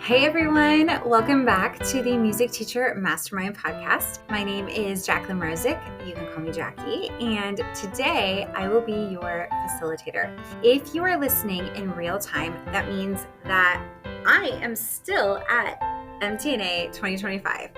Hey everyone, welcome back to the Music Teacher Mastermind podcast. My name is Jaclyn Mrozek. You can call me Jackie, and today I will be your facilitator. If you are listening in real time, that means that I am still at MTNA 2025.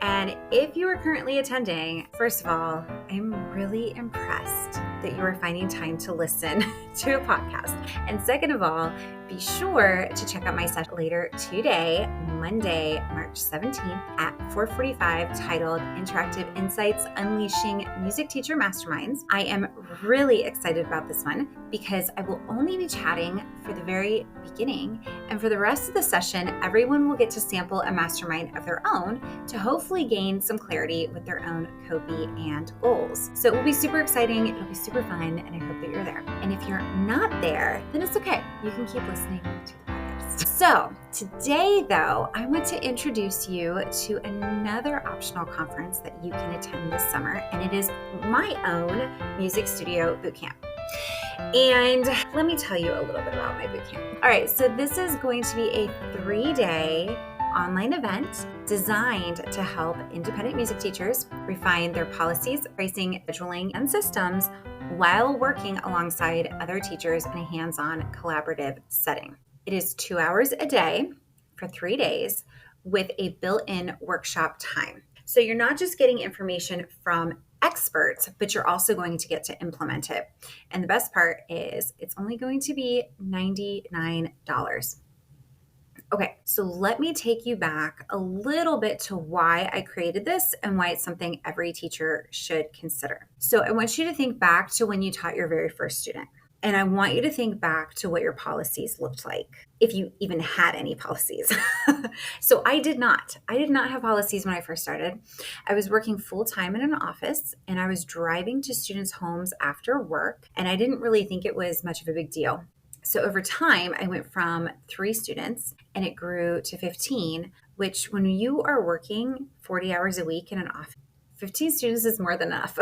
And if you are currently attending, first of all, I'm really impressed that you are finding time to listen to a podcast. And second of all, be sure to check out my session later today, Monday, March 17th at 4:45, titled Interactive Insights Unleashing Music Teacher Masterminds. I am really excited about this one because I will only be chatting for the very beginning. And for the rest of the session, everyone will get to sample a mastermind of their own to hopefully gain some clarity with their own copy and goals. So it will be super exciting. It'll be super fun. And I hope that you're there. And if you're not there, then it's okay. You can keep listening to the podcast. So today, though, I want to introduce you to another optional conference that you can attend this summer, and it is my own Music Studio Bootcamp. And let me tell you a little bit about my bootcamp. All right, so this is going to be a 3-day online event designed to help independent music teachers refine their policies, pricing, scheduling, and systems while working alongside other teachers in a hands-on collaborative setting. It is 2 hours a day for 3 days with a built-in workshop time. So you're not just getting information from experts, but you're also going to get to implement it. And the best part is it's only going to be $99. Okay, so let me take you back a little bit to why I created this and why it's something every teacher should consider. So I want you to think back to when you taught your very first student. And I want you to think back to what your policies looked like, if you even had any policies. So I did not have policies when I first started. I was working full-time in an office, and I was driving to students' homes after work, and I didn't really think it was much of a big deal. So over time, I went from 3 students and it grew to 15, which when you are working 40 hours a week in an office, 15 students is more than enough.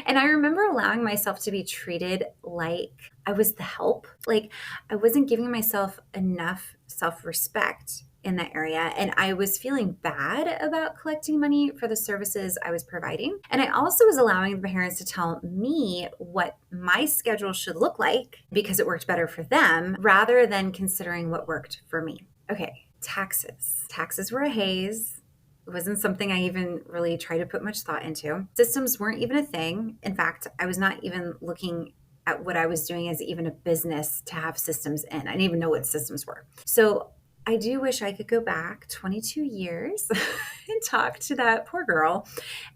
And I remember allowing myself to be treated like I was the help. Like I wasn't giving myself enough self-respect in that area. And I was feeling bad about collecting money for the services I was providing. And I also was allowing the parents to tell me what my schedule should look like because it worked better for them rather than considering what worked for me. Okay, taxes. Taxes were a haze. It wasn't something I even really tried to put much thought into. Systems weren't even a thing. In fact, I was not even looking at what I was doing as even a business to have systems in. I didn't even know what systems were. So I do wish I could go back 22 years and talk to that poor girl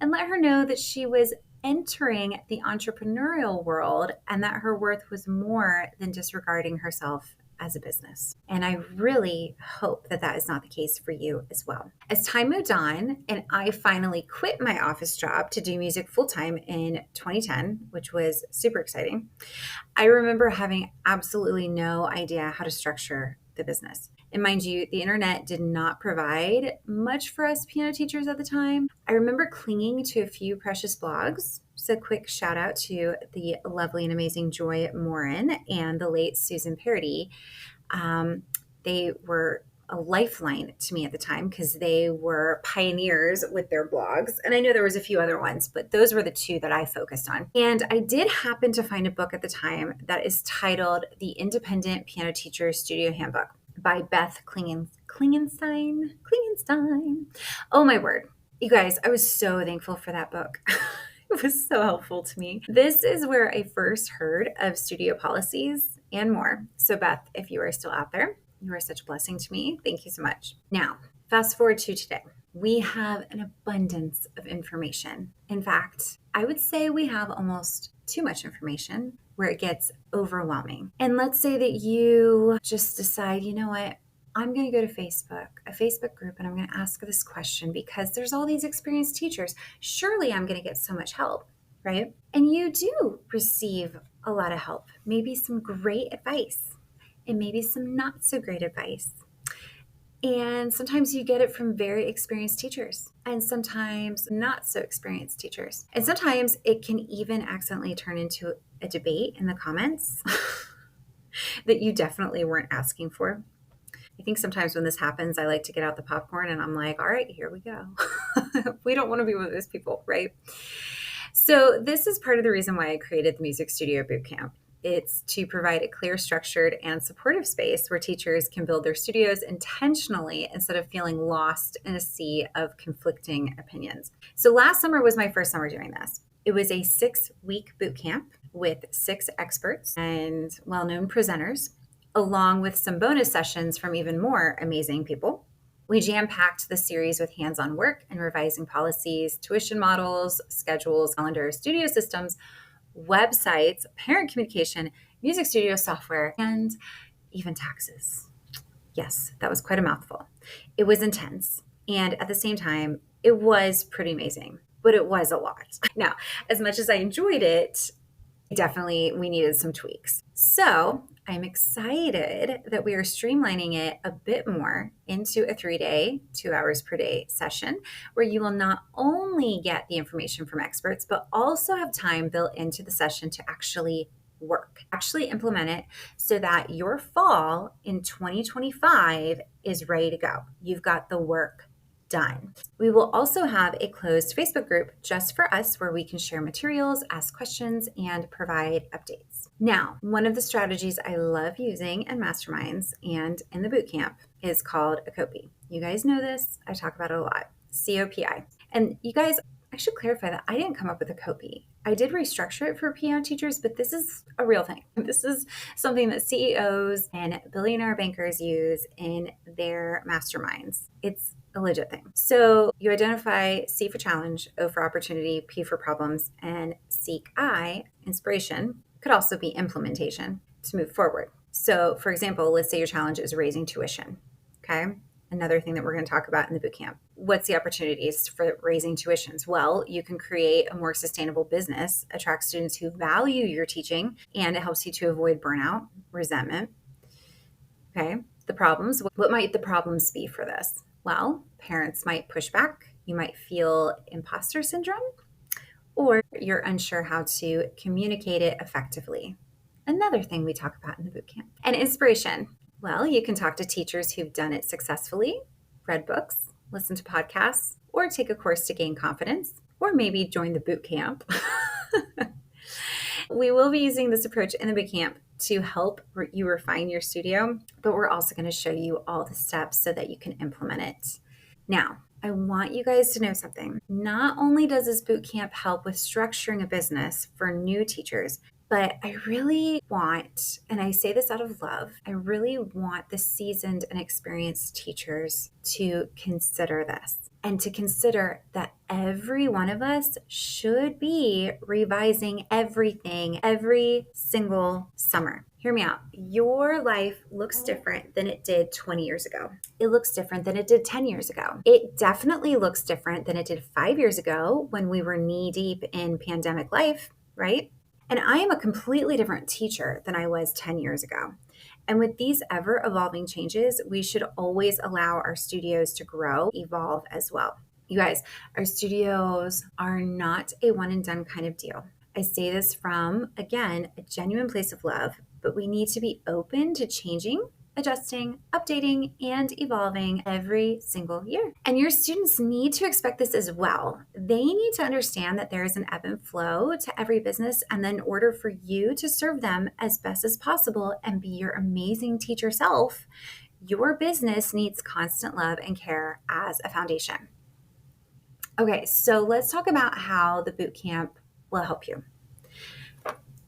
and let her know that she was entering the entrepreneurial world and that her worth was more than just regarding herself as a business. And I really hope that that is not the case for you as well. As time moved on and I finally quit my office job to do music full-time in 2010, which was super exciting, I remember having absolutely no idea how to structure the business. And mind you, the internet did not provide much for us piano teachers at the time. I remember clinging to a few precious blogs. So quick shout out to the lovely and amazing Joy Morin and the late Susan Parody. They were a lifeline to me at the time because they were pioneers with their blogs. And I know there was a few other ones, but those were the 2 that I focused on. And I did happen to find a book at the time that is titled The Independent Piano Teacher Studio Handbook by Beth Klingenstein. Oh my word. You guys, I was so thankful for that book. It was so helpful to me. This is where I first heard of studio policies and more. So Beth, if you are still out there, you are such a blessing to me. Thank you so much. Now, fast forward to today. We have an abundance of information. In fact, I would say we have almost too much information where it gets overwhelming. And let's say that you just decide, you know what? I'm going to go to Facebook, a Facebook group, and I'm going to ask this question because there's all these experienced teachers. Surely I'm going to get so much help, right? And you do receive a lot of help, maybe some great advice and maybe some not so great advice. And sometimes you get it from very experienced teachers and sometimes not so experienced teachers. And sometimes it can even accidentally turn into a debate in the comments that you definitely weren't asking for. I think sometimes when this happens, I like to get out the popcorn and I'm like, all right, here we go. We don't want to be one of those people, right? So this is part of the reason why I created the Music Studio Bootcamp. It's to provide a clear, structured, and supportive space where teachers can build their studios intentionally instead of feeling lost in a sea of conflicting opinions. So last summer was my first summer doing this. It was a 6-week bootcamp with 6 experts and well-known presenters, along with some bonus sessions from even more amazing people. We jam-packed the series with hands-on work and revising policies, tuition models, schedules, calendars, studio systems, websites, parent communication, music studio software, and even taxes. Yes, that was quite a mouthful. It was intense. And at the same time, it was pretty amazing, but it was a lot. Now, as much as I enjoyed it, definitely we needed some tweaks. So I'm excited that we are streamlining it a bit more into a 3-day, 2 hours per day session where you will not only get the information from experts, but also have time built into the session to actually work, actually implement it so that your fall in 2025 is ready to go. You've got the work done. We will also have a closed Facebook group just for us where we can share materials, ask questions, and provide updates. Now, one of the strategies I love using in masterminds and in the bootcamp is called a COPI. You guys know this. I talk about it a lot. COPI. And you guys, I should clarify that I didn't come up with a COPI. I did restructure it for piano teachers, but this is a real thing. This is something that CEOs and billionaire bankers use in their masterminds. It's a legit thing. So you identify C for challenge, O for opportunity, P for problems, and seek I, inspiration, could also be implementation to move forward. So for example, let's say your challenge is raising tuition. Okay. Another thing that we're going to talk about in the bootcamp. What's the opportunities for raising tuitions? Well, you can create a more sustainable business, attract students who value your teaching, and it helps you to avoid burnout, resentment. Okay. The problems. What might the problems be for this? Well, parents might push back. You might feel imposter syndrome, or you're unsure how to communicate it effectively. Another thing we talk about in the bootcamp. And inspiration. Well, you can talk to teachers who've done it successfully, read books, listen to podcasts, or take a course to gain confidence, or maybe join the bootcamp. We will be using this approach in the bootcamp to help you refine your studio, but we're also going to show you all the steps so that you can implement it. Now, I want you guys to know something. Not only does this bootcamp help with structuring a business for new teachers, but I really want, and I say this out of love, I really want the seasoned and experienced teachers to consider this and to consider that every one of us should be revising everything every single summer. Hear me out. Your life looks different than it did 20 years ago. It looks different than it did 10 years ago. It definitely looks different than it did 5 years ago when we were knee deep in pandemic life, right? And I am a completely different teacher than I was 10 years ago. And with these ever evolving changes, we should always allow our studios to grow, evolve as well. You guys, our studios are not a one and done kind of deal. I say this from, again, a genuine place of love, but we need to be open to changing, adjusting, updating, and evolving every single year. And your students need to expect this as well. They need to understand that there is an ebb and flow to every business, and then in order for you to serve them as best as possible and be your amazing teacher self, your business needs constant love and care as a foundation. Okay, so let's talk about how the bootcamp will help you.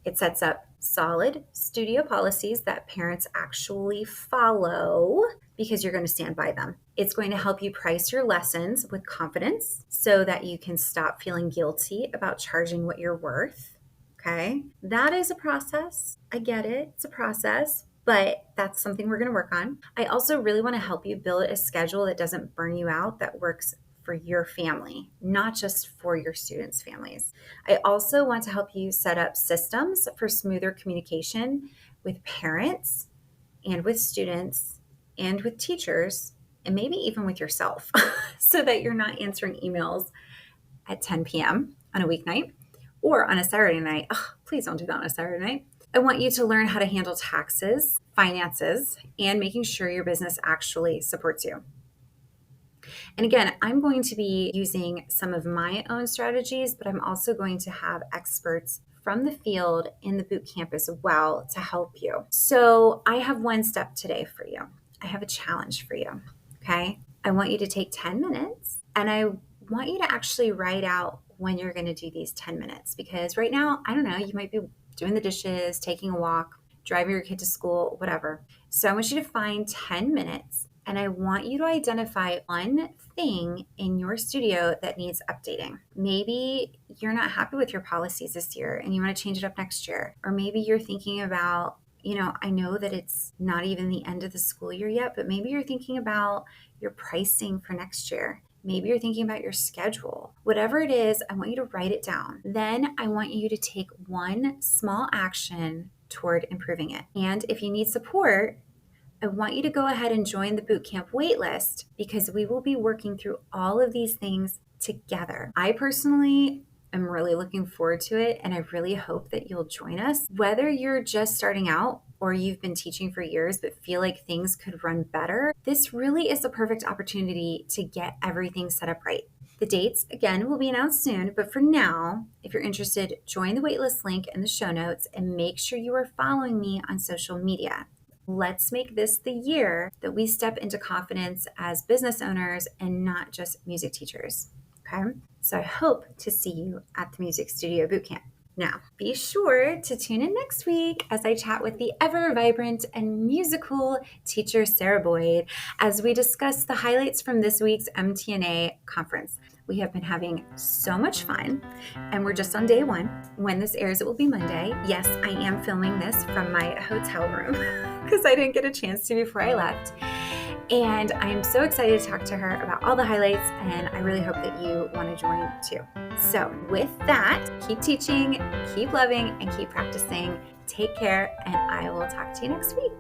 It sets up solid studio policies that parents actually follow because you're going to stand by them. It's going to help you price your lessons with confidence so that you can stop feeling guilty about charging what you're worth. Okay, that is a process. I get it. It's a process, but that's something we're going to work on. I also really want to help you build a schedule that doesn't burn you out, that works for your family, not just for your students' families. I also want to help you set up systems for smoother communication with parents and with students and with teachers, and maybe even with yourself, so that you're not answering emails at 10 p.m. on a weeknight or on a Saturday night. Oh, please don't do that on a Saturday night. I want you to learn how to handle taxes, finances, and making sure your business actually supports you. And again, I'm going to be using some of my own strategies, but I'm also going to have experts from the field in the boot camp as well to help you. So I have one step today for you. I have a challenge for you. Okay. I want you to take 10 minutes and I want you to actually write out when you're going to do these 10 minutes, because right now, I don't know, you might be doing the dishes, taking a walk, driving your kid to school, whatever. So I want you to find 10 minutes and I want you to identify one thing in your studio that needs updating. Maybe you're not happy with your policies this year and you want to change it up next year. Or maybe you're thinking about, I know that it's not even the end of the school year yet, but maybe you're thinking about your pricing for next year. Maybe you're thinking about your schedule. Whatever it is, I want you to write it down. Then I want you to take one small action toward improving it. And if you need support, I want you to go ahead and join the bootcamp waitlist, because we will be working through all of these things together. I personally am really looking forward to it, and I really hope that you'll join us. Whether you're just starting out or you've been teaching for years but feel like things could run better, this really is the perfect opportunity to get everything set up right. The dates, again, will be announced soon, but for now, if you're interested, join the waitlist link in the show notes and make sure you are following me on social media. Let's make this the year that we step into confidence as business owners and not just music teachers. Okay? So I hope to see you at the Music Studio Bootcamp. Now, be sure to tune in next week as I chat with the ever vibrant and musical teacher Sarah Boyd as we discuss the highlights from this week's MTNA conference. We have been having so much fun, and we're just on day one. When this airs, it will be Monday. Yes, I am filming this from my hotel room because I didn't get a chance to before I left. And I'm so excited to talk to her about all the highlights, and I really hope that you want to join too. So with that, keep teaching, keep loving, and keep practicing. Take care, and I will talk to you next week.